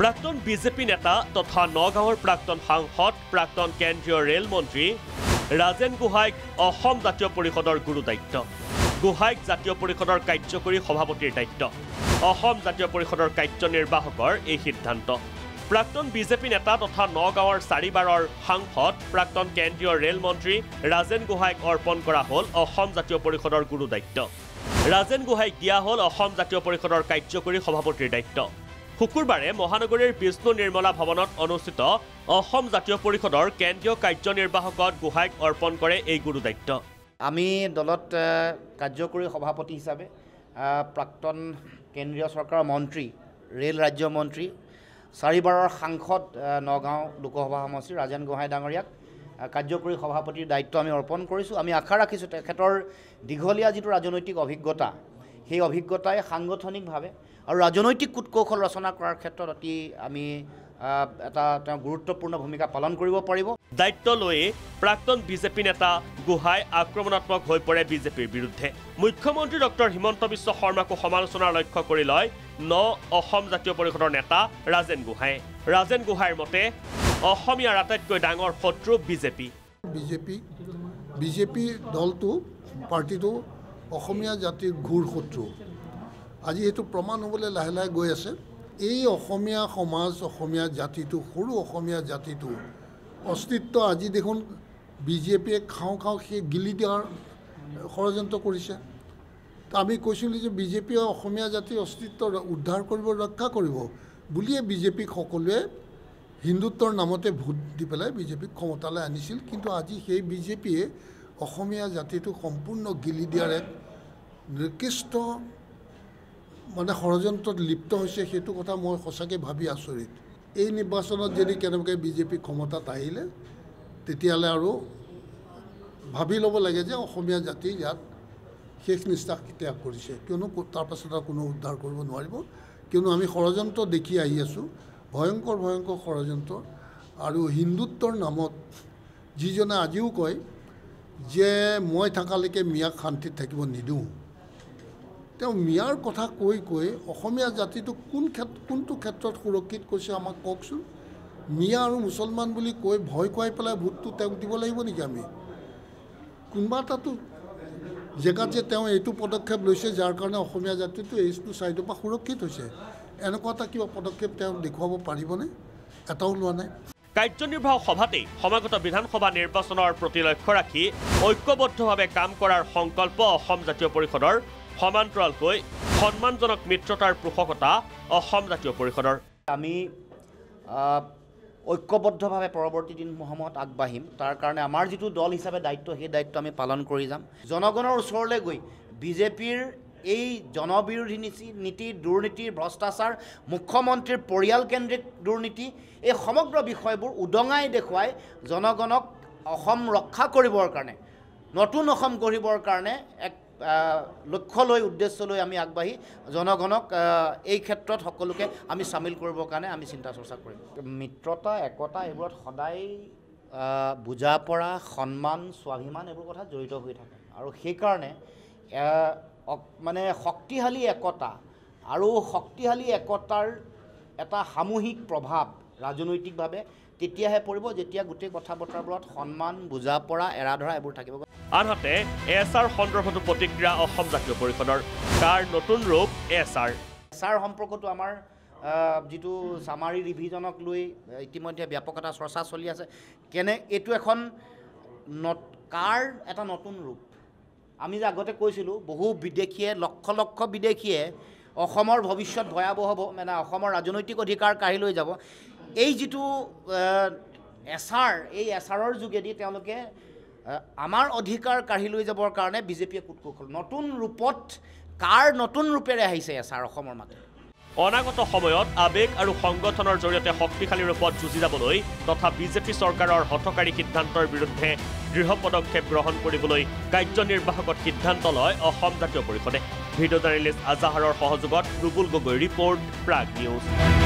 প্ৰাক্তন বিজেপি নেতা তথা নগাঁৱৰ প্ৰাক্তন সাংসদ প্ৰাক্তন কেন্দ্ৰীয় ৰেল মন্ত্ৰী ৰাজেন গোহাঁইক অসম জাতীয় পৰিষদৰ গুৰু দায়িত্ব গোহাঁইক জাতীয় পৰিষদৰ কাৰ্যকৰী সভাপতিৰ দায়িত্ব অসম জাতীয় পৰিষদৰ কাৰ্যনিৰ্বাহকৰ এই সিদ্ধান্ত প্ৰাক্তন বিজেপি নেতা তথা নগাঁৱৰ 4 বাৰৰ সাংসদ প্ৰাক্তন কেন্দ্ৰীয় ৰেল মন্ত্ৰী ৰাজেন গোহাঁইক অৰ্পণ কৰা হ'ল অসম জাতীয় পৰিষদৰ গুৰু দায়িত্ব ৰাজেন গোহাঁইক দিয়া হ'ল অসম জাতীয় পৰিষদৰ কাৰ্যকৰী সভাপতিৰ দায়িত্ব শুকুৰবাৰে মহানগৰীৰ বিষ্ণু নিৰ্মলা ভৱনত অনুষ্ঠিত অসম জাতীয় পৰিষদৰ কেন্দ্ৰীয় কাৰ্যনিৰ্বাহকত গোহাঁইক অৰ্পণ কৰে এই গুৰু দায়িত্ব আমি দলত কাৰ্যকৰী সভাপতি হিচাপে প্ৰাক্তন কেন্দ্ৰীয় চৰকাৰৰ মন্ত্ৰী ৰেল ৰাজ্য মন্ত্ৰী 4 বাৰৰ সাংসদ নগাঁও লোকসভা সমষ্টিৰ ৰাজেন গোহাঁই ডাঙৰীয়াক কাৰ্যকৰী সভাপতিৰ দায়িত্ব আমি অৰ্পণ কৰিছোঁ আমি আশা ৰাখিছোঁ তেখেতৰ দীঘলীয়া যিটো ৰাজনৈতিক অভিজ্ঞতা সেই অভিজ্ঞতাই সাংগঠনিকভাৱে আৰু ৰাজনৈতিক কূটকৌশল ৰচনা কৰাৰ ক্ষেত্ৰত অতি আমি এটা গুৰুত্বপূৰ্ণ ভূমিকা পালন কৰিব পাৰিব দায়িত্ব লৈয়ে প্ৰাক্তন বিজেপি নেতা গোহাঁই আক্ৰমণাত্মক হৈ পৰে বিজেপিৰ বিৰুদ্ধে মুখ্যমন্ত্ৰী ডক্টৰ হিমন্ত বিশ্ব শৰ্মাকো সমালোচনাৰ লক্ষ্য কৰি লয় অসম জাতীয় পৰিষদৰ নেতা ৰাজেন গোহাঁইৰ মতে অসমীয়াৰ আটাইতকৈ ডাঙৰ শত্ৰু বিজেপি দলটো পাৰ্টিটো অসমীয়া জাতিৰ ঘূৰ শত্ৰু আজি এইটো প্ৰমাণ হ'বলৈ লাহে লাহে গৈ আছে এই অসমীয়া সমাজ অসমীয়া জাতিটো সৰু অসমীয়া জাতিটো অস্তিত্ব আজি দেখোন বিজেপিয়ে খাওঁ সেই গিলি দিয়াৰ ষড়যন্ত্ৰ কৰিছে আমি কৈছিলোঁ যে বিজেপিয়ে অসমীয়া জাতিৰ অস্তিত্ব উদ্ধাৰ কৰিব ৰক্ষা কৰিব বুলিয়ে বিজেপিক সকলোৱে হিন্দুত্বৰ নামতে ভোট দি পেলাই বিজেপিক ক্ষমতালৈ আনিছিল কিন্তু আজি সেই বিজেপিয়ে অসমীয়া জাতিটো সম্পূৰ্ণ গিলি দিয়াৰ এক নিকৃষ্ট মানে ষড়যন্ত্ৰত লিপ্ত হৈছে সেইটো কথা মই সঁচাকৈ ভাবি আচৰিত এই নিৰ্বাচনত যদি কেনেবাকৈ বিজেপি ক্ষমতাত আহিলে তেতিয়াহ'লে আৰু ভাবি ল'ব লাগে যে অসমীয়া জাতি ইয়াত শেষ নিষ্ঠা ত্যাগ কৰিছে কিয়নো তাৰ পাছত আৰু কোনো উদ্ধাৰ কৰিব নোৱাৰিব কিয়নো আমি ষড়যন্ত্ৰ দেখি আহি আছোঁ ভয়ংকৰ ষড়যন্ত্ৰ আৰু হিন্দুত্বৰ নামত যিজনে আজিও কয় যে মই থকালৈকে মিয়াক শান্তিত থাকিব নিদিওঁ তেওঁ মিয়াৰ কথা কৈ অসমীয়া জাতিটো কোনটো ক্ষেত্ৰত সুৰক্ষিত কৈছে আমাক কওকচোন মিয়া আৰু মুছলমান বুলি কৈ ভয় খুৱাই পেলাই ভোটটো তেওঁক দিব লাগিব নেকি আমি কোনোবা এটাতো জেগাত যে তেওঁ এইটো পদক্ষেপ লৈছে যাৰ কাৰণে অসমীয়া জাতিটো এইটো ছাইডৰ পৰা সুৰক্ষিত হৈছে এনেকুৱা এটা কিবা পদক্ষেপ তেওঁ দেখুৱাব পাৰিবনে এটাও লোৱা নাই কাৰ্যনিৰ্বাহক সভাতেই সমাগত বিধানসভা নিৰ্বাচনৰ প্ৰতি লক্ষ্য ৰাখি ঐক্যবদ্ধভাৱে কাম কৰাৰ সংকল্প অসম জাতীয় পৰিষদৰ সমান্তৰালকৈ সন্মানজনক মিত্ৰতাৰ পোষকতা অসম জাতীয় পৰিষদৰ আমি ঐক্যবদ্ধভাৱে পৰৱৰ্তী দিনসমূহত আগবাঢ়িম তাৰ কাৰণে আমাৰ যিটো দল হিচাপে দায়িত্ব সেই দায়িত্ব আমি পালন কৰি যাম জনগণৰ ওচৰলৈ গৈ বিজেপিৰ এই জনবিৰোধী নীতি দুৰ্নীতি ভ্ৰষ্টাচাৰ মুখ্যমন্ত্ৰীৰ পৰিয়ালকেন্দ্ৰিক দুৰ্নীতি এই সমগ্ৰ বিষয়বোৰ উদঙাই দেখুৱাই জনগণক অসম ৰক্ষা কৰিবৰ কাৰণে নতুন অসম গঢ়িবৰ কাৰণে এক লক্ষ্য লৈ উদ্দেশ্য লৈ আমি আগবাঢ়ি জনগণক এই ক্ষেত্ৰত সকলোকে আমি সামিল কৰিবৰ কাৰণে আমি চিন্তা চৰ্চা কৰিম মিত্ৰতা একতা এইবোৰত সদায় বুজা পৰা সন্মান স্বাভিমান এইবোৰ কথা জড়িত হৈ থাকে আৰু সেইকাৰণে মানে শক্তিশালী একতা আৰু শক্তিশালী একতাৰ এটা সামূহিক প্ৰভাৱ ৰাজনৈতিকভাৱে তেতিয়াহে পৰিব যেতিয়া গোটেই কথা বতৰাবোৰত সন্মান বুজা পৰা এৰাধৰা এইবোৰ থাকিব আনহাতে এছআৰ সন্দৰ্ভতো প্ৰতিক্ৰিয়া অসম জাতীয় পৰিষদৰ কাৰ নতুন ৰূপ এছআৰ সম্পৰ্কটো আমাৰ যিটো চামাৰী ৰিভিজনক লৈ ইতিমধ্যে ব্যাপক এটা চৰ্চা চলি আছে এইটো এখন কাৰ এটা নতুন ৰূপ আমি যে আগতে কৈছিলোঁ বহু বিদেশীয়ে লক্ষ বিদেশীয়ে অসমৰ ভৱিষ্যত ভয়াৱহ মানে অসমৰ ৰাজনৈতিক অধিকাৰ কাঢ়ি লৈ যাব এই যিটো এছআৰৰ যোগেদি তেওঁলোকে আমাৰ অধিকাৰ কাঢ়ি লৈ যাবৰ কাৰণে বিজেপিয়ে কূটকৌশল নতুন ৰূপত নতুন ৰূপেৰে আহিছে এছআৰ অসমৰ মাজত অনাগত সময়ত আবেগ আৰু সংগঠনৰ জৰিয়তে শক্তিশালী ৰূপত যুঁজি যাবলৈ তথা বিজেপি চৰকাৰৰ হঠকাৰী সিদ্ধান্তৰ বিৰুদ্ধে দৃঢ় পদক্ষেপ গ্ৰহণ কৰিবলৈ কাৰ্যনিৰ্বাহকত সিদ্ধান্ত লয় অসম জাতীয় পৰিষদে ভিডিঅ' জাৰ্নেলিষ্ট আজাহাৰৰ সহযোগত ৰুবুল গগৈ ৰিপৰ্ট প্ৰাগ নিউজ